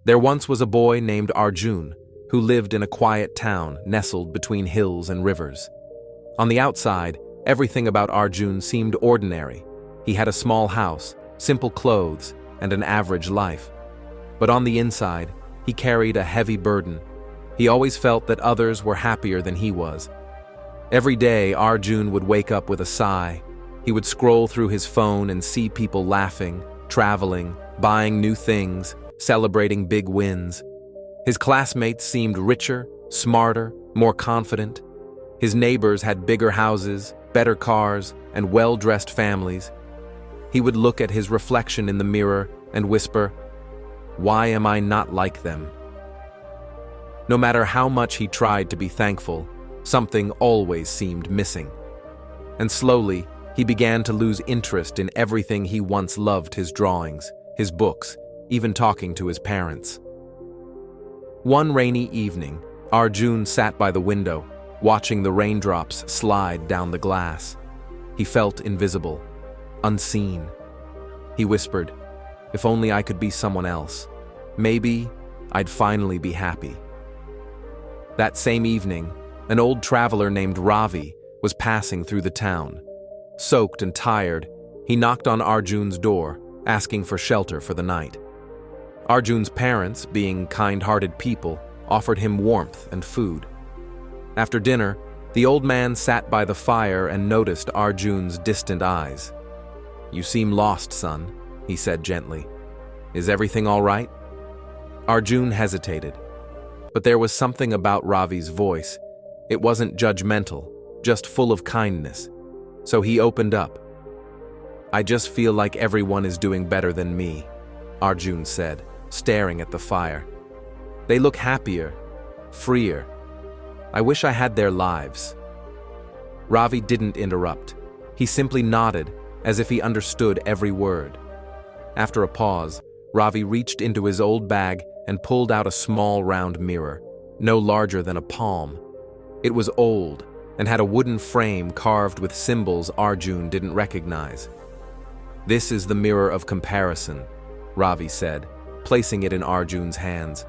There once was a boy named Arjun who lived in a quiet town nestled between hills and rivers. On the outside, everything about Arjun seemed ordinary. He had a small house, simple clothes, and an average life. But on the inside, he carried a heavy burden. He always felt that others were happier than he was. Every day, Arjun would wake up with a sigh. He would scroll through his phone and see people laughing, traveling, buying new things, celebrating big wins. His classmates seemed richer, smarter, more confident. His neighbors had bigger houses, better cars, and well-dressed families. He would look at his reflection in the mirror and whisper, "Why am I not like them?" No matter how much he tried to be thankful, something always seemed missing. And slowly, he began to lose interest in everything he once loved: his drawings, his books, even talking to his parents. One rainy evening, Arjun sat by the window, watching the raindrops slide down the glass. He felt invisible, unseen. He whispered, "If only I could be someone else. Maybe I'd finally be happy." That same evening, an old traveler named Ravi was passing through the town. Soaked and tired, he knocked on Arjun's door, asking for shelter for the night. Arjun's parents, being kind-hearted people, offered him warmth and food. After dinner, the old man sat by the fire and noticed Arjun's distant eyes. "You seem lost, son," he said gently. "Is everything all right?" Arjun hesitated, but there was something about Ravi's voice. It wasn't judgmental, just full of kindness. So he opened up. "I just feel like everyone is doing better than me," Arjun said, staring at the fire. "They look happier, freer. I wish I had their lives." Ravi didn't interrupt. He simply nodded, as if he understood every word. After a pause, Ravi reached into his old bag and pulled out a small round mirror, no larger than a palm. It was old and had a wooden frame carved with symbols Arjun didn't recognize. "This is the mirror of comparison," Ravi said, placing it in Arjun's hands.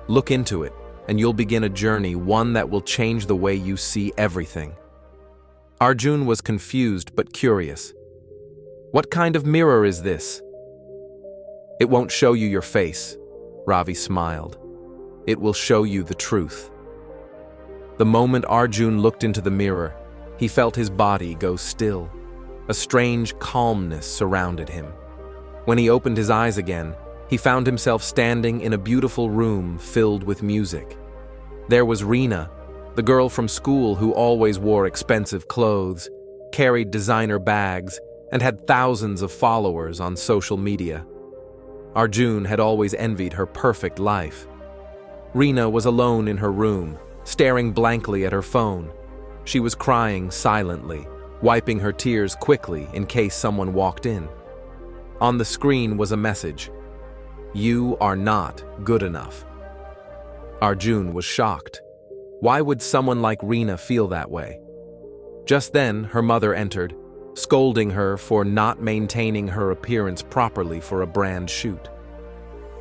"Look into it, and you'll begin a journey, one that will change the way you see everything." Arjun was confused but curious. "What kind of mirror is this?" "It won't show you your face," Ravi smiled. "It will show you the truth." The moment Arjun looked into the mirror, he felt his body go still. A strange calmness surrounded him. When he opened his eyes again, he found himself standing in a beautiful room filled with music. There was Reena, the girl from school who always wore expensive clothes, carried designer bags, and had thousands of followers on social media. Arjun had always envied her perfect life. Reena was alone in her room, staring blankly at her phone. She was crying silently, wiping her tears quickly in case someone walked in. On the screen was a message: "You are not good enough." Arjun was shocked. Why would someone like Reena feel that way? Just then, her mother entered, scolding her for not maintaining her appearance properly for a brand shoot.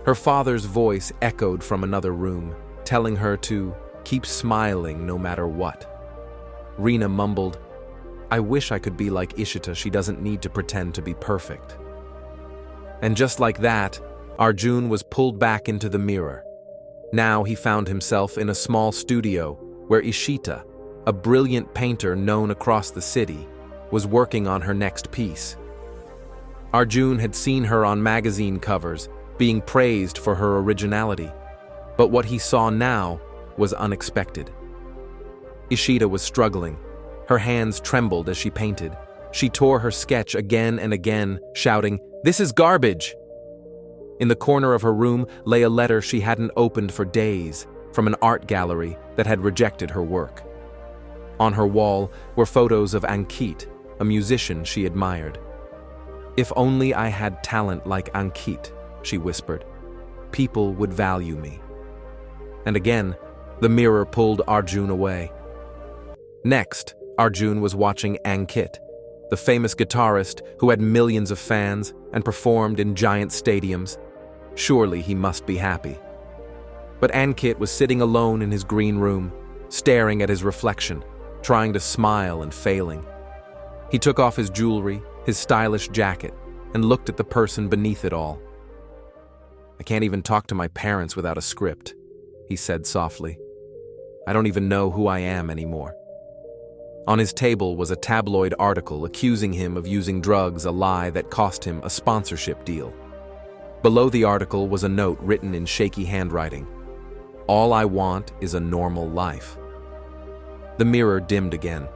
Her father's voice echoed from another room, telling her to keep smiling no matter what. Reena mumbled, "I wish I could be like Ishita. She doesn't need to pretend to be perfect." And just like that, Arjun was pulled back into the mirror. Now he found himself in a small studio where Ishita, a brilliant painter known across the city, was working on her next piece. Arjun had seen her on magazine covers, being praised for her originality. But what he saw now was unexpected. Ishita was struggling. Her hands trembled as she painted. She tore her sketch again and again, shouting, "This is garbage!" In the corner of her room lay a letter she hadn't opened for days, from an art gallery that had rejected her work. On her wall were photos of Ankit, a musician she admired. "If only I had talent like Ankit," she whispered. "People would value me." And again, the mirror pulled Arjun away. Next, Arjun was watching Ankit, the famous guitarist who had millions of fans and performed in giant stadiums. Surely he must be happy. But Ankit was sitting alone in his green room, staring at his reflection, trying to smile and failing. He took off his jewelry, his stylish jacket, and looked at the person beneath it all. "I can't even talk to my parents without a script," he said softly. "I don't even know who I am anymore." On his table was a tabloid article accusing him of using drugs, a lie that cost him a sponsorship deal. Below the article was a note written in shaky handwriting. "All I want is a normal life." The mirror dimmed again.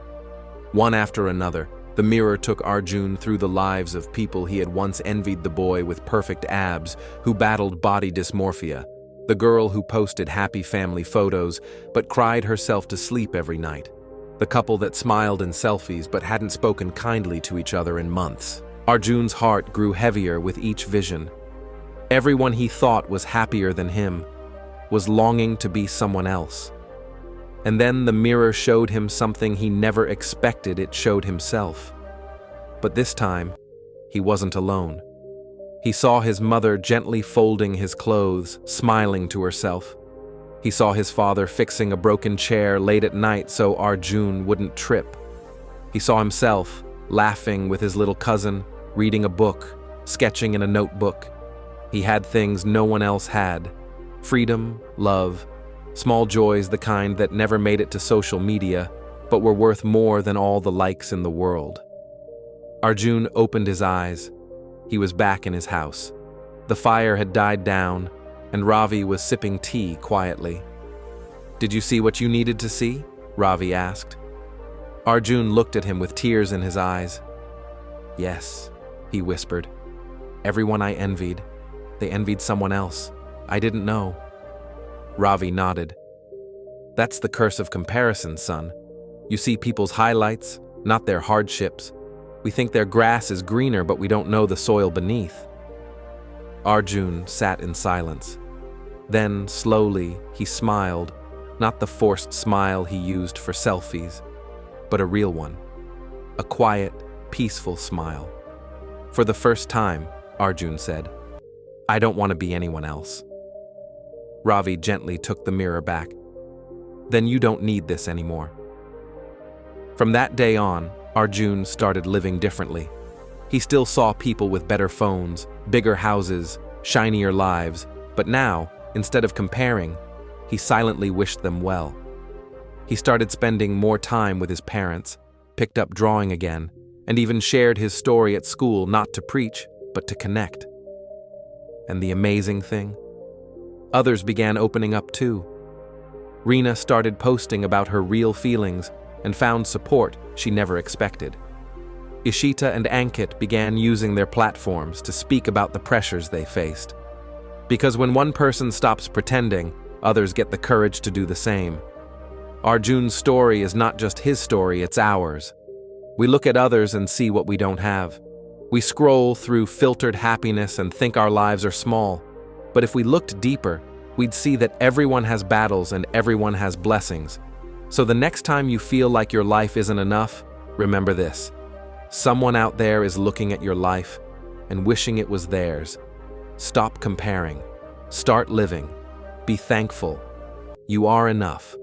One after another, the mirror took Arjun through the lives of people he had once envied: the boy with perfect abs who battled body dysmorphia, the girl who posted happy family photos but cried herself to sleep every night, the couple that smiled in selfies but hadn't spoken kindly to each other in months. Arjun's heart grew heavier with each vision. Everyone he thought was happier than him was longing to be someone else. And then the mirror showed him something he never expected it showed himself. But this time, he wasn't alone. He saw his mother gently folding his clothes, smiling to herself. He saw his father fixing a broken chair late at night so Arjun wouldn't trip. He saw himself laughing with his little cousin, reading a book, sketching in a notebook. He had things no one else had: freedom, love, small joys, the kind that never made it to social media, but were worth more than all the likes in the world. Arjun opened his eyes. He was back in his house. The fire had died down, and Ravi was sipping tea quietly. "Did you see what you needed to see?" Ravi asked. Arjun looked at him with tears in his eyes. "Yes," he whispered. "Everyone I envied, they envied someone else. I didn't know." Ravi nodded. "That's the curse of comparison, son. You see people's highlights, not their hardships. We think their grass is greener, but we don't know the soil beneath." Arjun sat in silence. Then, slowly, he smiled, not the forced smile he used for selfies, but a real one. A quiet, peaceful smile. "For the first time," Arjun said, "I don't want to be anyone else." Ravi gently took the mirror back. "Then you don't need this anymore." From that day on, Arjun started living differently. He still saw people with better phones, bigger houses, shinier lives, but now, instead of comparing, he silently wished them well. He started spending more time with his parents, picked up drawing again, and even shared his story at school, not to preach, but to connect. And the amazing thing? Others began opening up too. Reena started posting about her real feelings and found support she never expected. Ishita and Ankit began using their platforms to speak about the pressures they faced. Because when one person stops pretending, others get the courage to do the same. Arjun's story is not just his story, it's ours. We look at others and see what we don't have. We scroll through filtered happiness and think our lives are small. But if we looked deeper, we'd see that everyone has battles and everyone has blessings. So the next time you feel like your life isn't enough, remember this. Someone out there is looking at your life and wishing it was theirs. Stop comparing. Start living. Be thankful. You are enough.